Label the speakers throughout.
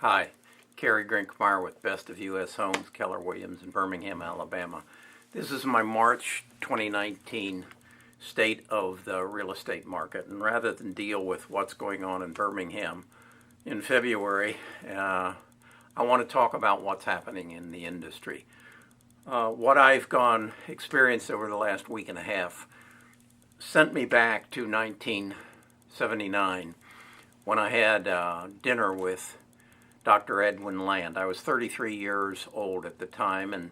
Speaker 1: Hi, Kerry Grinkmeyer with Best of U.S. Homes, Keller Williams in Birmingham, Alabama. This is my March 2019 state of the real estate market. And rather than deal with what's going on in Birmingham in February, I want to talk about what's happening in the industry. What I've experienced over the last week and a half sent me back to 1979 when I had dinner with Dr. Edwin Land. I was 33 years old at the time, and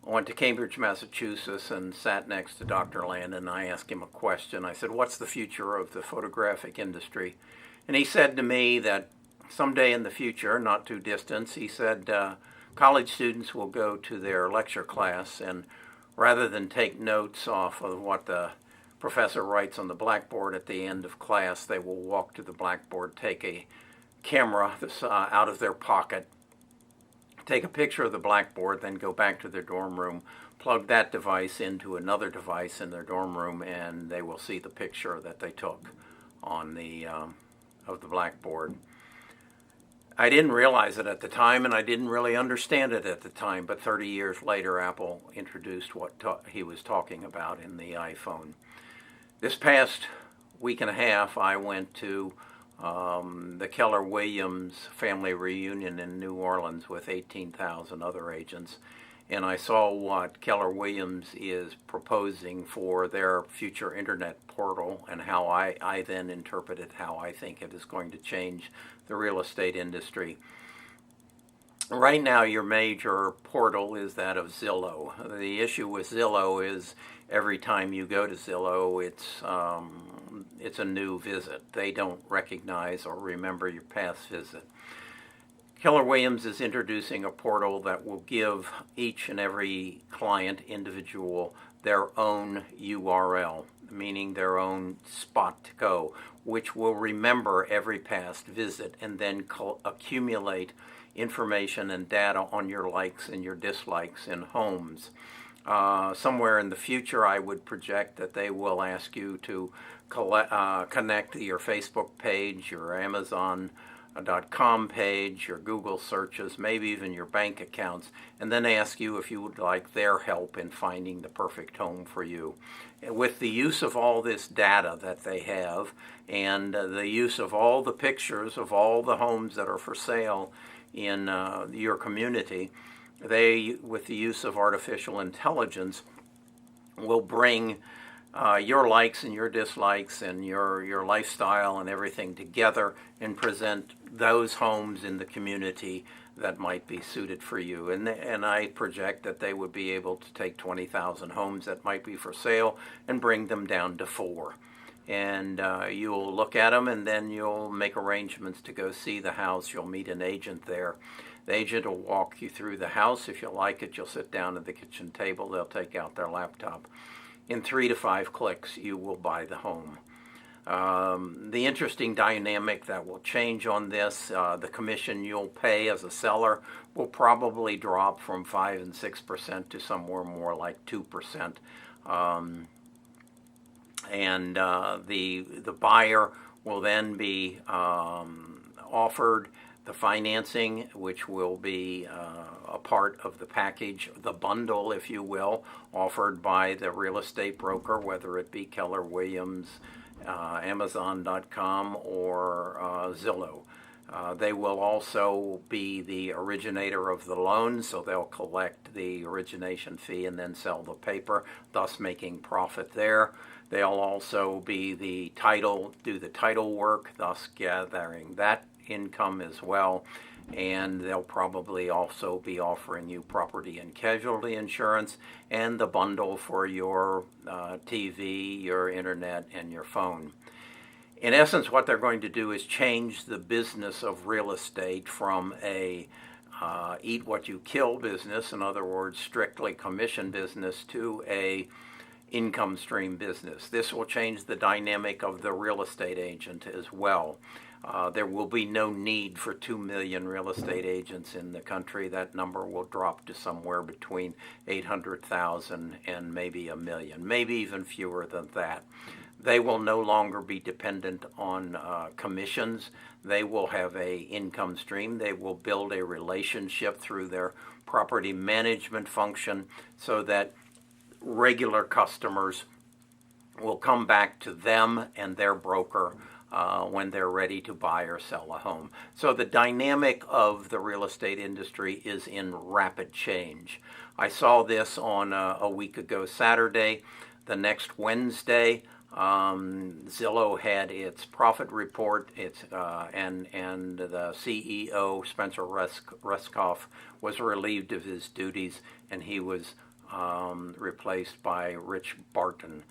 Speaker 1: I went to Cambridge, Massachusetts, and sat next to Dr. Land, and I asked him a question. I said, "What's the future of the photographic industry?" And he said to me that someday in the future, not too distant, he said, college students will go to their lecture class, and rather than take notes off of what the professor writes on the blackboard at the end of class, they will walk to the blackboard, take a camera out of their pocket, take a picture of the blackboard, then go back to their dorm room, plug that device into another device in their dorm room, and they will see the picture that they took on the of the blackboard. I didn't realize it at the time, and I didn't really understand it at the time, but 30 years later, Apple introduced what he was talking about in the iPhone. This past week and a half, I went to the Keller Williams family reunion in New Orleans with 18,000 other agents, and I saw what Keller Williams is proposing for their future internet portal and how I then interpreted how I think it is going to change the real estate industry. Right now, your major portal is that of Zillow. The issue with Zillow is every time you go to Zillow, it's a new visit. They don't recognize or remember your past visit. Keller Williams is introducing a portal that will give each and every client individual their own URL, meaning their own spot to go, which will remember every past visit and then accumulate information and data on your likes and your dislikes in homes. Somewhere in the future, I would project that they will ask you to connect your Facebook page, your Amazon.com page, your Google searches, maybe even your bank accounts, and then ask you if you would like their help in finding the perfect home for you. With the use of all this data that they have and the use of all the pictures of all the homes that are for sale in your community, they, with the use of artificial intelligence, will bring your likes and your dislikes and your lifestyle and everything together and present those homes in the community that might be suited for you. And I project that they would be able to take 20,000 homes that might be for sale and bring them down to 4. And you'll look at them, and then you'll make arrangements to go see the house. You'll meet an agent there. The agent will walk you through the house. If you like it, you'll sit down at the kitchen table. They'll take out their laptop. In 3 to 5 clicks, you will buy the home. The interesting dynamic that will change on this, the commission you'll pay as a seller will probably drop from 5 and 6% to somewhere more like 2%. And the buyer will then be offered the financing, which will be a part of the package, the bundle, if you will, offered by the real estate broker, whether it be Keller Williams, Amazon.com, or Zillow. They will also be the originator of the loan, so they'll collect the origination fee and then sell the paper, thus making profit there. They'll also be the title, do the title work, thus gathering that income as well. And they'll probably also be offering you property and casualty insurance and the bundle for your TV, your internet, and your phone. In essence, what they're going to do is change the business of real estate from a eat what you kill business, in other words, strictly commission business, to a income stream business. This will change the dynamic of the real estate agent as well. There will be no need for 2 million real estate agents in the country. That number will drop to somewhere between 800,000 and maybe 1 million, maybe even fewer than that. They will no longer be dependent on commissions. They will have a income stream. They will build a relationship through their property management function so that regular customers will come back to them and their broker when they're ready to buy or sell a home. So the dynamic of the real estate industry is in rapid change. I saw this on a week ago Saturday. The next Wednesday, Zillow had its profit report. And the CEO Spencer Ruskoff was relieved of his duties, and he was replaced by Rich Barton,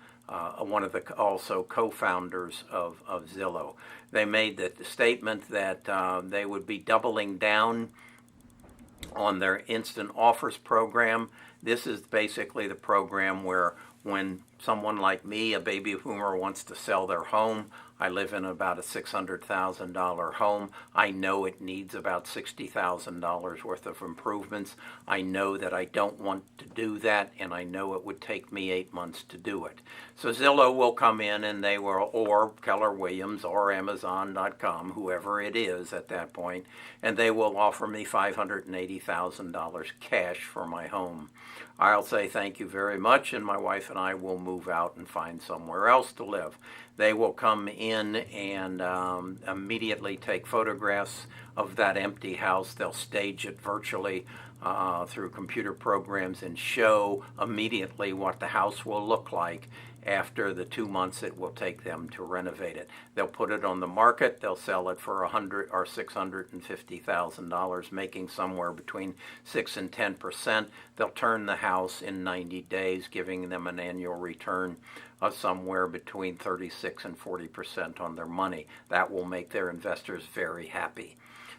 Speaker 1: one of the also co-founders of Zillow. They made the statement that they would be doubling down on their instant offers program. This is basically the program where when someone like me, a baby boomer, wants to sell their home, I live in about a $600,000 home. I know it needs about $60,000 worth of improvements. I know that I don't want to do that, and I know it would take me 8 months to do it. So Zillow will come in, and they will, or Keller Williams or Amazon.com, whoever it is at that point, and they will offer me $580,000 cash for my home. I'll say thank you very much, and my wife and I will move out and find somewhere else to live. They will come in and immediately take photographs of that empty house. They'll stage it virtually through computer programs and show immediately what the house will look like after the 2 months it will take them to renovate it. They'll put it on the market. They'll sell it for $100,000 or $650,000, making somewhere between 6 and 10%. They'll turn the house in 90 days, giving them an annual return of somewhere between 36 and 40% on their money. That will make their investors very happy.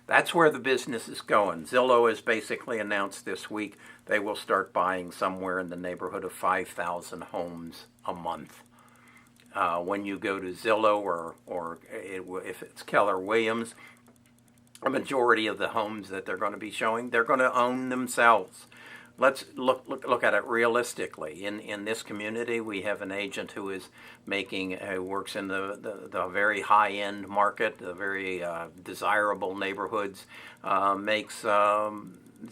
Speaker 1: That's where the business is going. Zillow has basically announced this week they will start buying somewhere in the neighborhood of 5,000 homes a month. When you go to Zillow or if it's Keller Williams, a majority of the homes that they're going to be showing, they're going to own themselves. Let's look at it realistically. In this community, we have an agent who is works in the very high-end market, the very desirable neighborhoods,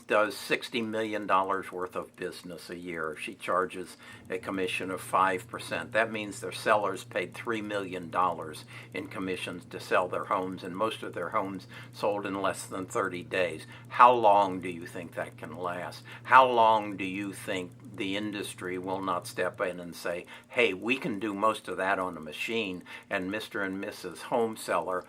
Speaker 1: does $60 million worth of business a year. She charges a commission of 5%. That means their sellers paid $3 million in commissions to sell their homes, and most of their homes sold in less than 30 days. How long do you think that can last? How long do you think the industry will not step in and say, hey, we can do most of that on a machine, and Mr. and Mrs. Home Seller,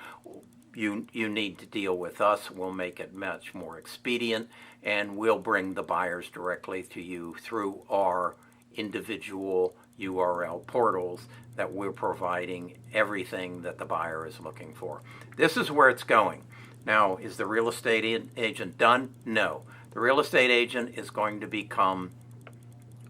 Speaker 1: you need to deal with us. We'll make it much more expedient, and we'll bring the buyers directly to you through our individual URL portals that we're providing everything that the buyer is looking for. This is where it's going. Now, is the real estate agent done? No. The real estate agent is going to become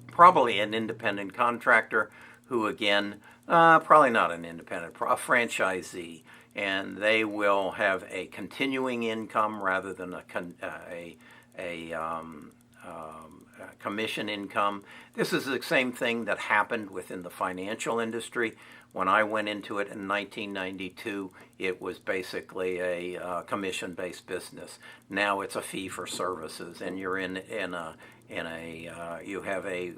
Speaker 1: probably an independent contractor who, again, probably not an independent, a franchisee, and they will have a continuing income rather than a commission income. This is the same thing that happened within the financial industry. When I went into it in 1992, it was basically a commission-based business. Now it's a fee for services, and you're you have a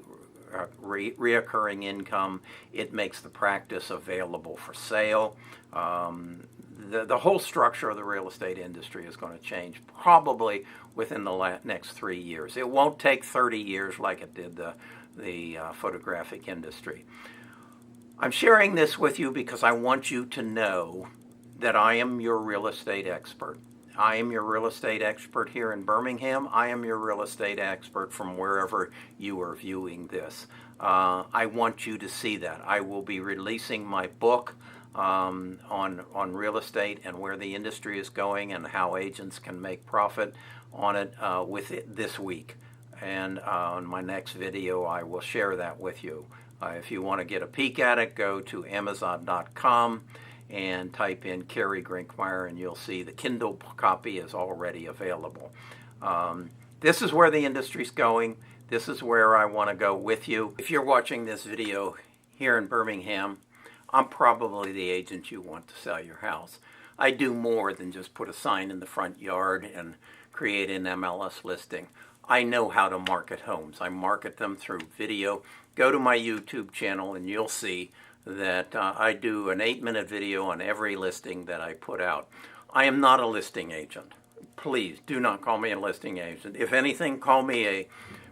Speaker 1: reoccurring income. It makes the practice available for sale. The whole structure of the real estate industry is going to change probably within the next 3 years. It won't take 30 years like it did the photographic industry. I'm sharing this with you because I want you to know that I am your real estate expert. I am your real estate expert here in Birmingham. I am your real estate expert from wherever you are viewing this. I want you to see that. I will be releasing my book on real estate and where the industry is going and how agents can make profit on it with it this week. And on my next video, I will share that with you. If you want to get a peek at it, go to Amazon.com and type in Kerry Grinkmeyer, and you'll see the Kindle copy is already available. This is where the industry's going. This is where I want to go with you. If you're watching this video here in Birmingham, I'm probably the agent you want to sell your house. I do more than just put a sign in the front yard and create an MLS listing. I know how to market homes. I market them through video. Go to my YouTube channel and you'll see that I do an 8-minute video on every listing that I put out. I am not a listing agent. Please do not call me a listing agent. If anything, call me a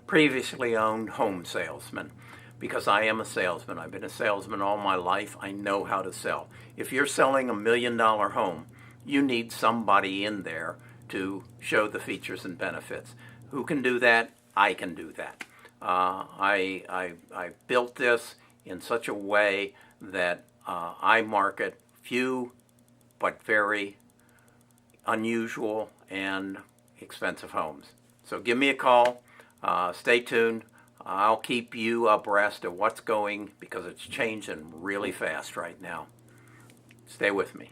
Speaker 1: previously owned home salesman, because I am a salesman. I've been a salesman all my life. I know how to sell. If you're selling $1 million home, you need somebody in there to show the features and benefits. Who can do that? I can do that. I built this in such a way that I market few but very unusual and expensive homes. So give me a call. Stay tuned. I'll keep you abreast of what's going, because it's changing really fast right now. Stay with me.